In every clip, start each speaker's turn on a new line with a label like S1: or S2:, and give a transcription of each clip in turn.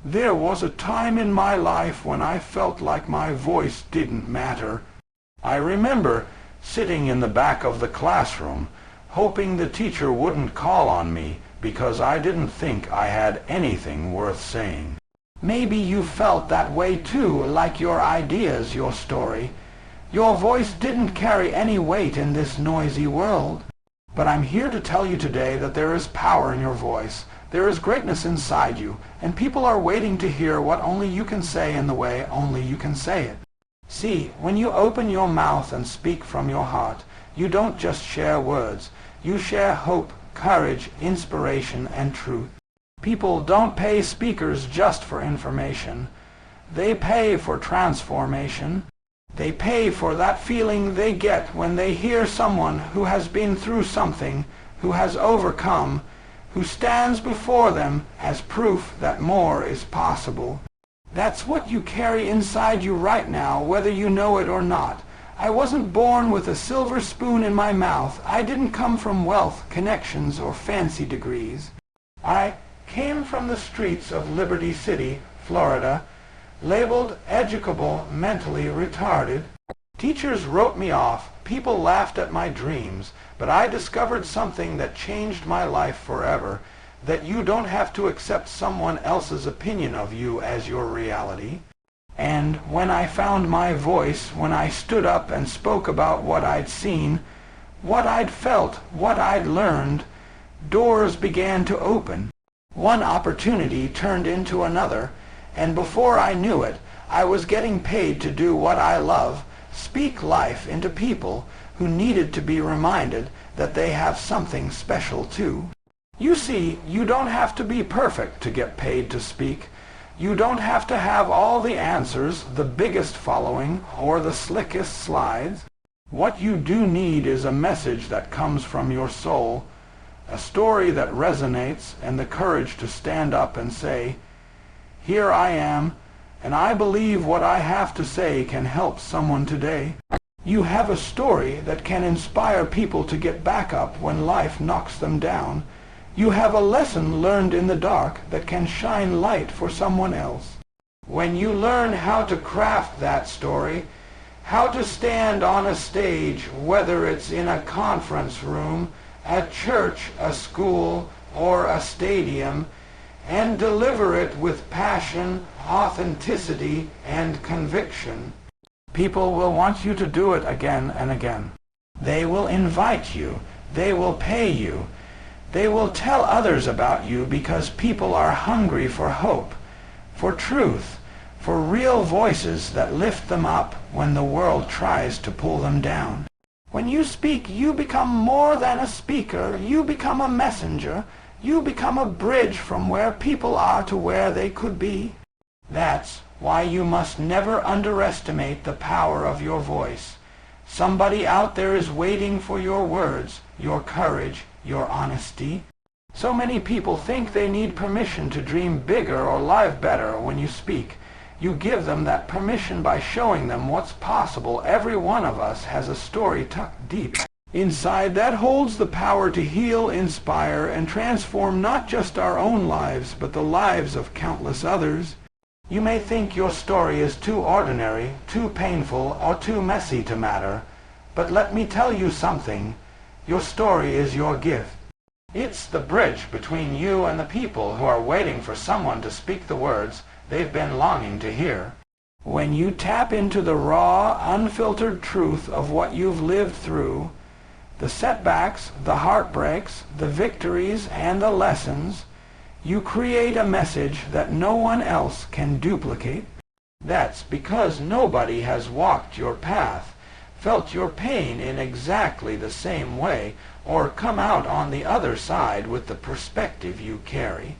S1: There was a time in my life when I felt like my voice didn't matter. I remember sitting in the back of the classroom, hoping the teacher wouldn't call on me because I didn't think I had anything worth saying. Maybe you felt that way too, like your ideas, your story. Your voice didn't carry any weight in this noisy world. But I'm here to tell you today that there is power in your voice. There is greatness inside you, and people are waiting to hear what only you can say in the way only you can say it. See, when you open your mouth and speak from your heart, you don't just share words. You share hope, courage, inspiration, and truth. People don't pay speakers just for information. They pay for transformation. They pay for that feeling they get when they hear someone who has been through something, who has overcome, who stands before them as proof that more is possible. That's what you carry inside you right now, whether you know it or not. I wasn't born with a silver spoon in my mouth. I didn't come from wealth, connections, or fancy degrees. I came from the streets of Liberty City, Florida, labeled educable, mentally retarded. Teachers wrote me off, people laughed at my dreams, but I discovered something that changed my life forever, that you don't have to accept someone else's opinion of you as your reality. And when I found my voice, when I stood up and spoke about what I'd seen, what I'd felt, what I'd learned, doors began to open. One opportunity turned into another, and before I knew it, I was getting paid to do what I love, speak life into people who needed to be reminded that they have something special too. You see, you don't have to be perfect to get paid to speak. You don't have to have all the answers, the biggest following, or the slickest slides. What you do need is a message that comes from your soul, a story that resonates, and the courage to stand up and say, "Here I am, and I believe what I have to say can help someone today." You have a story that can inspire people to get back up when life knocks them down. You have a lesson learned in the dark that can shine light for someone else. When you learn how to craft that story, how to stand on a stage, whether it's in a conference room, a church, a school, or a stadium, and deliver it with passion, authenticity, and conviction, people will want you to do it again and again. They will invite you. They will pay you. They will tell others about you because people are hungry for hope, for truth, for real voices that lift them up when the world tries to pull them down. When you speak, you become more than a speaker. You become a messenger. You become a bridge from where people are to where they could be. That's why you must never underestimate the power of your voice. Somebody out there is waiting for your words, your courage, your honesty. So many people think they need permission to dream bigger or live better when you speak. You give them that permission by showing them what's possible. Every one of us has a story tucked deep inside that holds the power to heal, inspire, and transform not just our own lives, but the lives of countless others. You may think your story is too ordinary, too painful, or too messy to matter, but let me tell you something. Your story is your gift. It's the bridge between you and the people who are waiting for someone to speak the words they've been longing to hear. When you tap into the raw, unfiltered truth of what you've lived through, the setbacks, the heartbreaks, the victories, and the lessons, you create a message that no one else can duplicate. That's because nobody has walked your path, felt your pain in exactly the same way, or come out on the other side with the perspective you carry.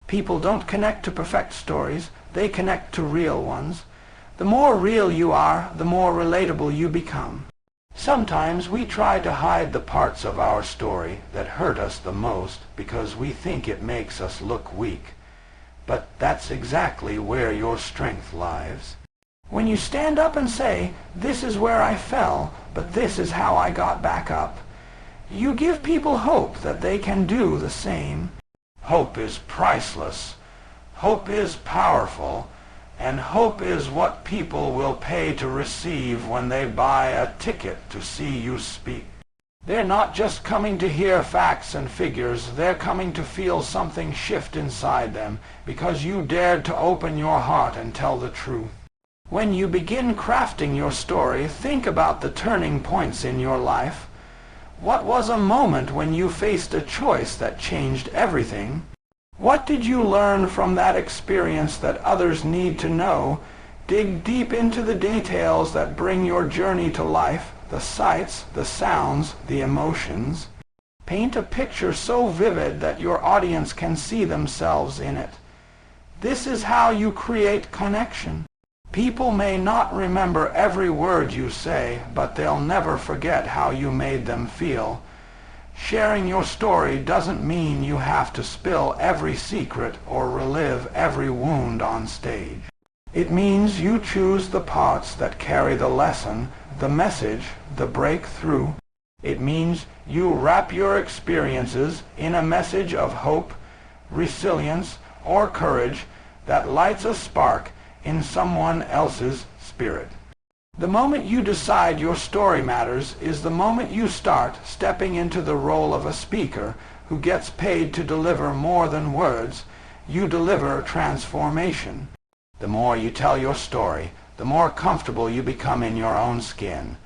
S1: People don't connect to perfect stories, they connect to real ones. The more real you are, the more relatable you become. Sometimes we try to hide the parts of our story that hurt us the most because we think it makes us look weak. But that's exactly where your strength lies. When you stand up and say, "This is where I fell, but this is how I got back up," you give people hope that they can do the same. Hope is priceless. Hope is powerful, and hope is what people will pay to receive when they buy a ticket to see you speak. They're not just coming to hear facts and figures, they're coming to feel something shift inside them because you dared to open your heart and tell the truth. When you begin crafting your story, think about the turning points in your life. What was a moment when you faced a choice that changed everything? What did you learn from that experience that others need to know? Dig deep into the details that bring your journey to life, the sights, the sounds, the emotions. Paint a picture so vivid that your audience can see themselves in it. This is how you create connection. People may not remember every word you say, but they'll never forget how you made them feel. Sharing your story doesn't mean you have to spill every secret or relive every wound on stage. It means you choose the parts that carry the lesson, the message, the breakthrough. It means you wrap your experiences in a message of hope, resilience, or courage that lights a spark in someone else's spirit. The moment you decide your story matters is the moment you start stepping into the role of a speaker who gets paid to deliver more than words. You deliver transformation. The more you tell your story, the more comfortable you become in your own skin.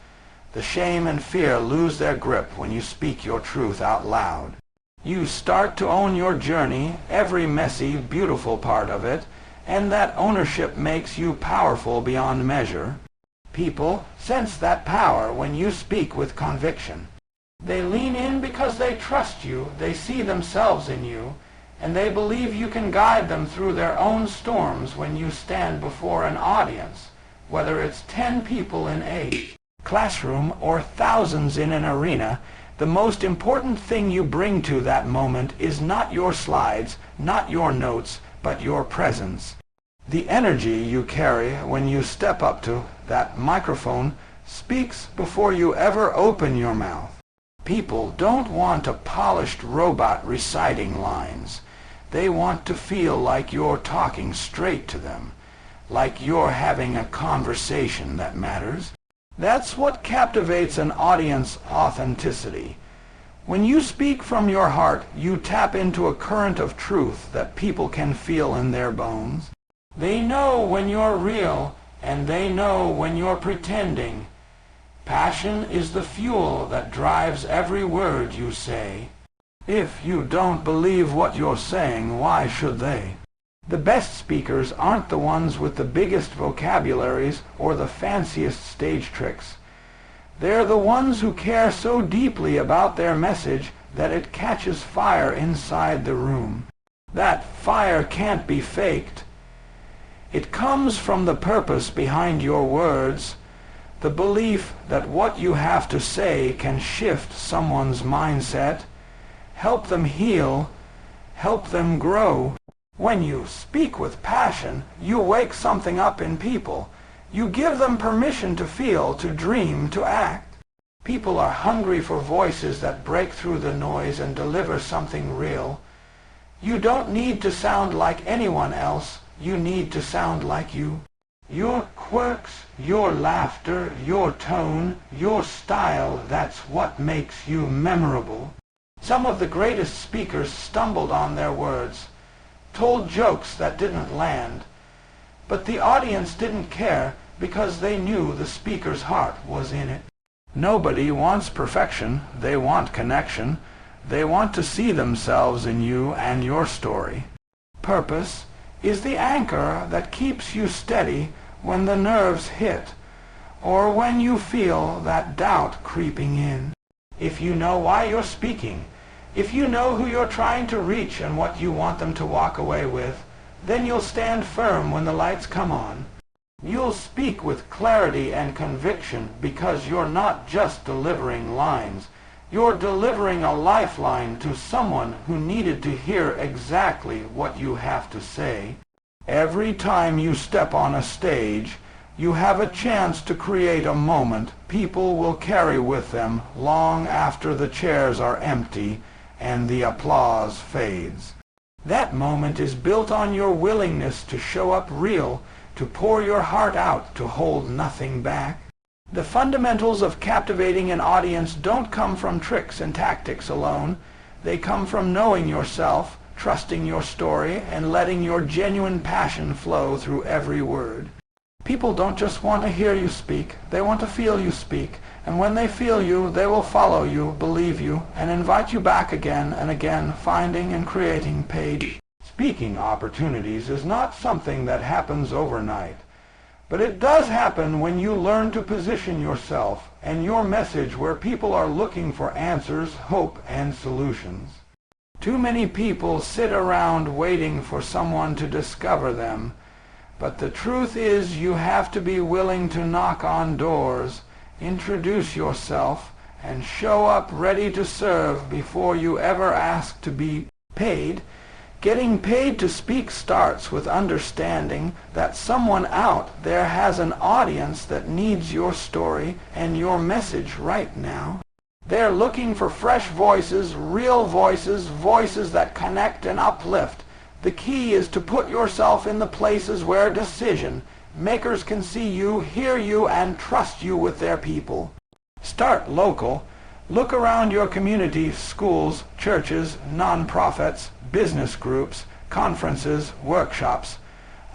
S1: The shame and fear lose their grip when you speak your truth out loud. You start to own your journey, every messy, beautiful part of it, and that ownership makes you powerful beyond measure. People sense that power when you speak with conviction. They lean in because they trust you, they see themselves in you, and they believe you can guide them through their own storms when you stand before an audience, whether it's 10 people in a classroom or thousands in an arena. The most important thing you bring to that moment is not your slides, not your notes, but your presence. The energy you carry when you step up to that microphone speaks before you ever open your mouth. People don't want a polished robot reciting lines. They want to feel like you're talking straight to them, like you're having a conversation that matters. That's what captivates an audience: authenticity. When you speak from your heart, you tap into a current of truth that people can feel in their bones. They know when you're real, and they know when you're pretending. Passion is the fuel that drives every word you say. If you don't believe what you're saying, why should they? The best speakers aren't the ones with the biggest vocabularies or the fanciest stage tricks. They're the ones who care so deeply about their message that it catches fire inside the room. That fire can't be faked. It comes from the purpose behind your words, the belief that what you have to say can shift someone's mindset, help them heal, help them grow. When you speak with passion, you wake something up in people. You give them permission to feel, to dream, to act. People are hungry for voices that break through the noise and deliver something real. You don't need to sound like anyone else. You need to sound like you. Your quirks, your laughter, your tone, your style, that's what makes you memorable. Some of the greatest speakers stumbled on their words, told jokes that didn't land, but the audience didn't care because they knew the speaker's heart was in it. Nobody wants perfection, they want connection. They want to see themselves in you and your story. Purpose is the anchor that keeps you steady when the nerves hit, or when you feel that doubt creeping in. If you know why you're speaking, if you know who you're trying to reach and what you want them to walk away with, then you'll stand firm when the lights come on. You'll speak with clarity and conviction because you're not just delivering lines. You're delivering a lifeline to someone who needed to hear exactly what you have to say. Every time you step on a stage, you have a chance to create a moment people will carry with them long after the chairs are empty and the applause fades. That moment is built on your willingness to show up real, to pour your heart out, to hold nothing back. The fundamentals of captivating an audience don't come from tricks and tactics alone. They come from knowing yourself, trusting your story, and letting your genuine passion flow through every word. People don't just want to hear you speak, they want to feel you speak. And when they feel you, they will follow you, believe you, and invite you back again and again, finding and creating paid speaking opportunities is not something that happens overnight. But it does happen when you learn to position yourself and your message where people are looking for answers, hope, and solutions. Too many people sit around waiting for someone to discover them. But the truth is you have to be willing to knock on doors, introduce yourself, and show up ready to serve before you ever ask to be paid. Getting paid to speak starts with understanding that someone out there has an audience that needs your story and your message right now. They're looking for fresh voices, real voices, voices that connect and uplift. The key is to put yourself in the places where decision makers can see you, hear you, and trust you with their people. Start local. Look around your community, schools, churches, non-profits, business groups, conferences, workshops.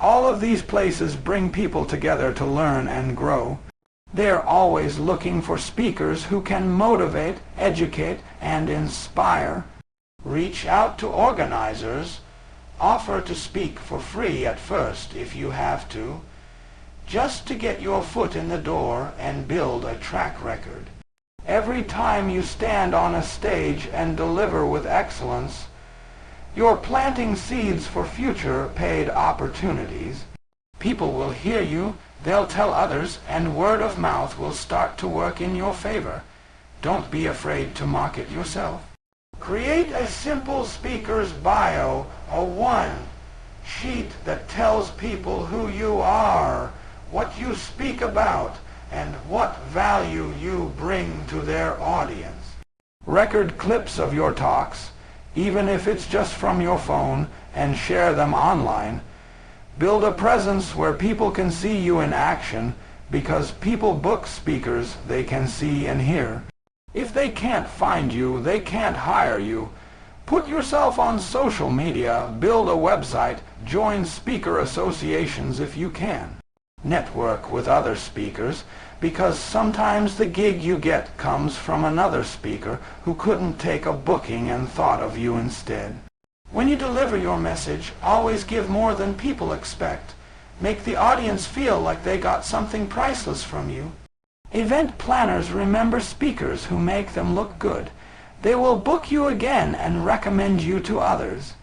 S1: All of these places bring people together to learn and grow. They're always looking for speakers who can motivate, educate, and inspire. Reach out to organizers. Offer to speak for free at first if you have to, just to get your foot in the door and build a track record. Every time you stand on a stage and deliver with excellence, you're planting seeds for future paid opportunities. People will hear you, they'll tell others, and word of mouth will start to work in your favor. Don't be afraid to market yourself. Create a simple speaker's bio, a one-sheet that tells people who you are, what you speak about, and what value you bring to their audience. Record clips of your talks, even if it's just from your phone, and share them online. Build a presence where people can see you in action, because people book speakers they can see and hear. If they can't find you, they can't hire you. Put yourself on social media, build a website, join speaker associations if you can. Network with other speakers, because sometimes the gig you get comes from another speaker who couldn't take a booking and thought of you instead. When you deliver your message, always give more than people expect. Make the audience feel like they got something priceless from you. Event planners remember speakers who make them look good. They will book you again and recommend you to others.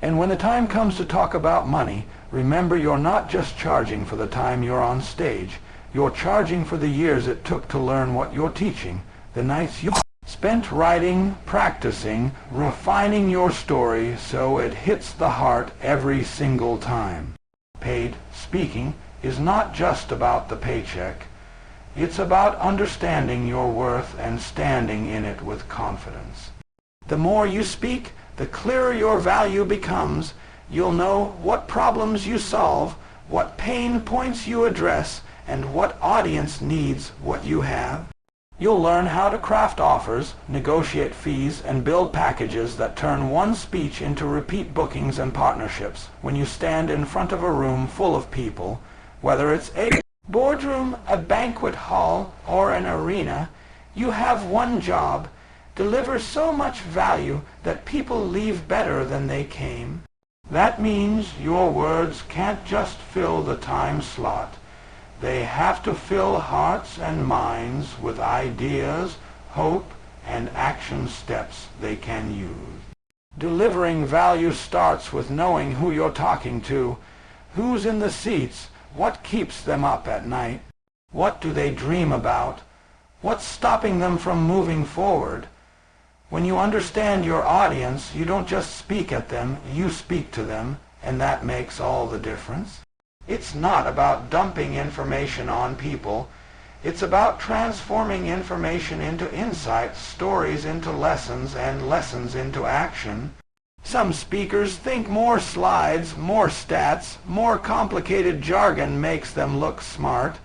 S1: And when the time comes to talk about money, remember you're not just charging for the time you're on stage. You're charging for the years it took to learn what you're teaching, the nights you spent writing, practicing, refining your story so it hits the heart every single time. Paid speaking is not just about the paycheck. It's about understanding your worth and standing in it with confidence. The more you speak, the clearer your value becomes. You'll know what problems you solve, what pain points you address, and what audience needs what you have. You'll learn how to craft offers, negotiate fees, and build packages that turn one speech into repeat bookings and partnerships. When you stand in front of a room full of people, whether it's a boardroom, a banquet hall, or an arena, you have one job: deliver so much value that people leave better than they came. That means your words can't just fill the time slot. They have to fill hearts and minds with ideas, hope, and action steps they can use. Delivering value starts with knowing who you're talking to, who's in the seats, what keeps them up at night, what do they dream about, what's stopping them from moving forward. When you understand your audience, you don't just speak at them, you speak to them, and that makes all the difference. It's not about dumping information on people. It's about transforming information into insights, stories into lessons, and lessons into action. Some speakers think more slides, more stats, more complicated jargon makes them look smart.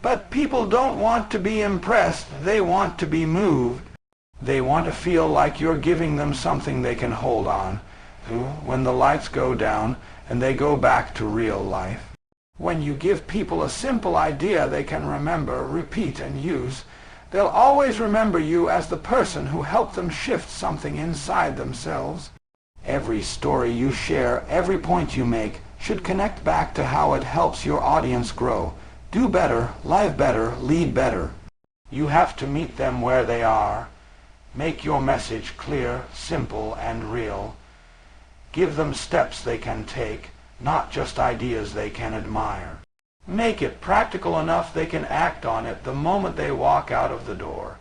S1: But people don't want to be impressed, they want to be moved. They want to feel like you're giving them something they can hold on to when the lights go down and they go back to real life. When you give people a simple idea they can remember, repeat, and use, they'll always remember you as the person who helped them shift something inside themselves. Every story you share, every point you make, should connect back to how it helps your audience grow. Do better, live better, lead better. You have to meet them where they are. Make your message clear, simple, and real. Give them steps they can take, not just ideas they can admire. Make it practical enough they can act on it the moment they walk out of the door.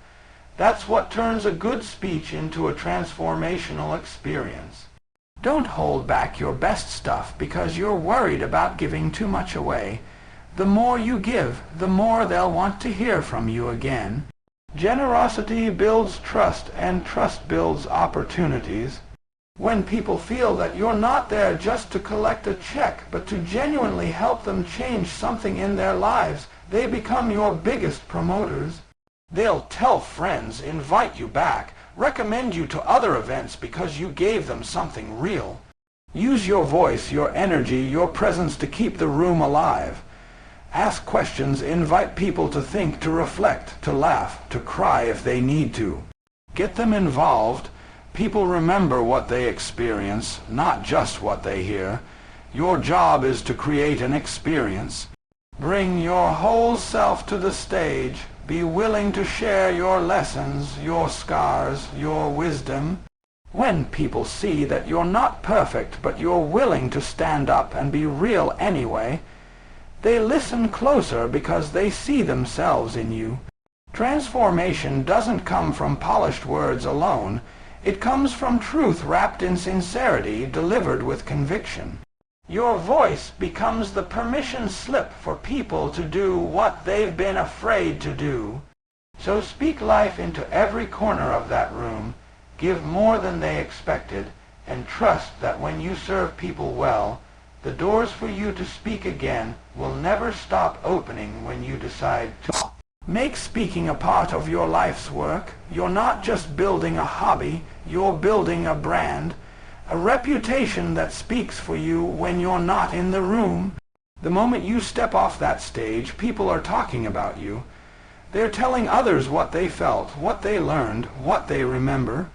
S1: That's what turns a good speech into a transformational experience. Don't hold back your best stuff because you're worried about giving too much away. The more you give, the more they'll want to hear from you again. Generosity builds trust, and trust builds opportunities. When people feel that you're not there just to collect a check, but to genuinely help them change something in their lives, they become your biggest promoters. They'll tell friends, invite you back, recommend you to other events because you gave them something real. Use your voice, your energy, your presence to keep the room alive. Ask questions, invite people to think, to reflect, to laugh, to cry if they need to. Get them involved. People remember what they experience, not just what they hear. Your job is to create an experience. Bring your whole self to the stage. Be willing to share your lessons, your scars, your wisdom. When people see that you're not perfect, but you're willing to stand up and be real anyway, they listen closer because they see themselves in you. Transformation doesn't come from polished words alone. It comes from truth wrapped in sincerity, delivered with conviction. Your voice becomes the permission slip for people to do what they've been afraid to do. So speak life into every corner of that room, give more than they expected, and trust that when you serve people well, the doors for you to speak again will never stop opening when you decide to. Make speaking a part of your life's work. You're not just building a hobby, you're building a brand, a reputation that speaks for you when you're not in the room. The moment you step off that stage, people are talking about you. They're telling others what they felt, what they learned, what they remember.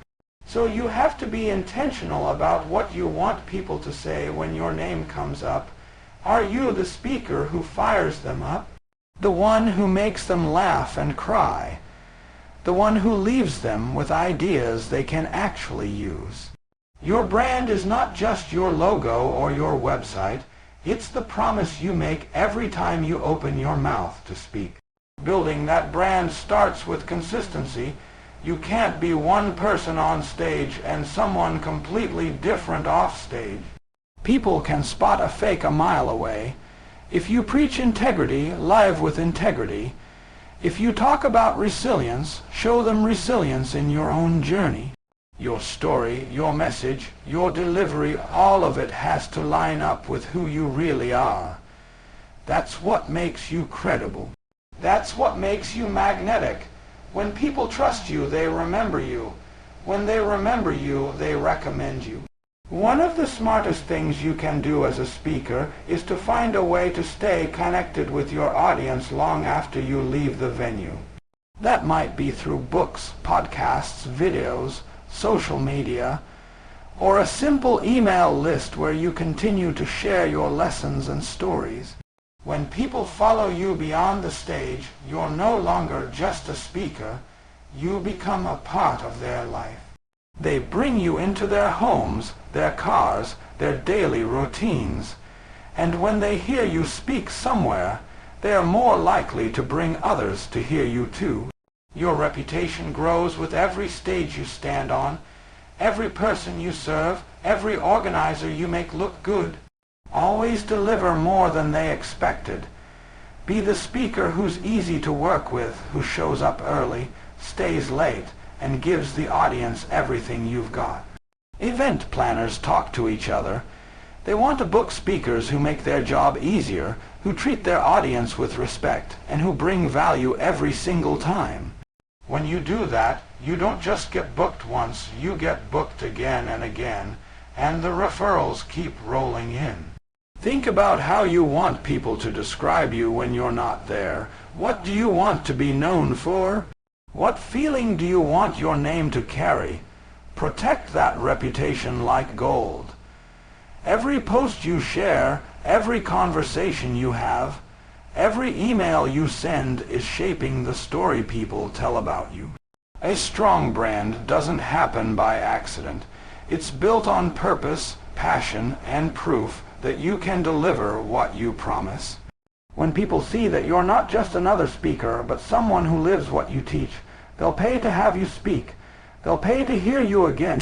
S1: So you have to be intentional about what you want people to say when your name comes up. Are you the speaker who fires them up? The one who makes them laugh and cry? The one who leaves them with ideas they can actually use? Your brand is not just your logo or your website. It's the promise you make every time you open your mouth to speak. Building that brand starts with consistency. You can't be one person on stage and someone completely different off stage. People can spot a fake a mile away. If you preach integrity, live with integrity. If you talk about resilience, show them resilience in your own journey. Your story, your message, your delivery, all of it has to line up with who you really are. That's what makes you credible. That's what makes you magnetic. When people trust you, they remember you. When they remember you, they recommend you. One of the smartest things you can do as a speaker is to find a way to stay connected with your audience long after you leave the venue. That might be through books, podcasts, videos, social media, or a simple email list where you continue to share your lessons and stories. When people follow you beyond the stage, you're no longer just a speaker. You become a part of their life. They bring you into their homes, their cars, their daily routines. And when they hear you speak somewhere, they are more likely to bring others to hear you too. Your reputation grows with every stage you stand on, every person you serve, every organizer you make look good. Always deliver more than they expected. Be the speaker who's easy to work with, who shows up early, stays late, and gives the audience everything you've got. Event planners talk to each other. They want to book speakers who make their job easier, who treat their audience with respect, and who bring value every single time. When you do that, you don't just get booked once, you get booked again and again, and the referrals keep rolling in. Think about how you want people to describe you when you're not there. What do you want to be known for? What feeling do you want your name to carry? Protect that reputation like gold. Every post you share, every conversation you have, every email you send is shaping the story people tell about you. A strong brand doesn't happen by accident. It's built on purpose, passion, and proof that you can deliver what you promise. When people see that you're not just another speaker, but someone who lives what you teach, they'll pay to have you speak. They'll pay to hear you again.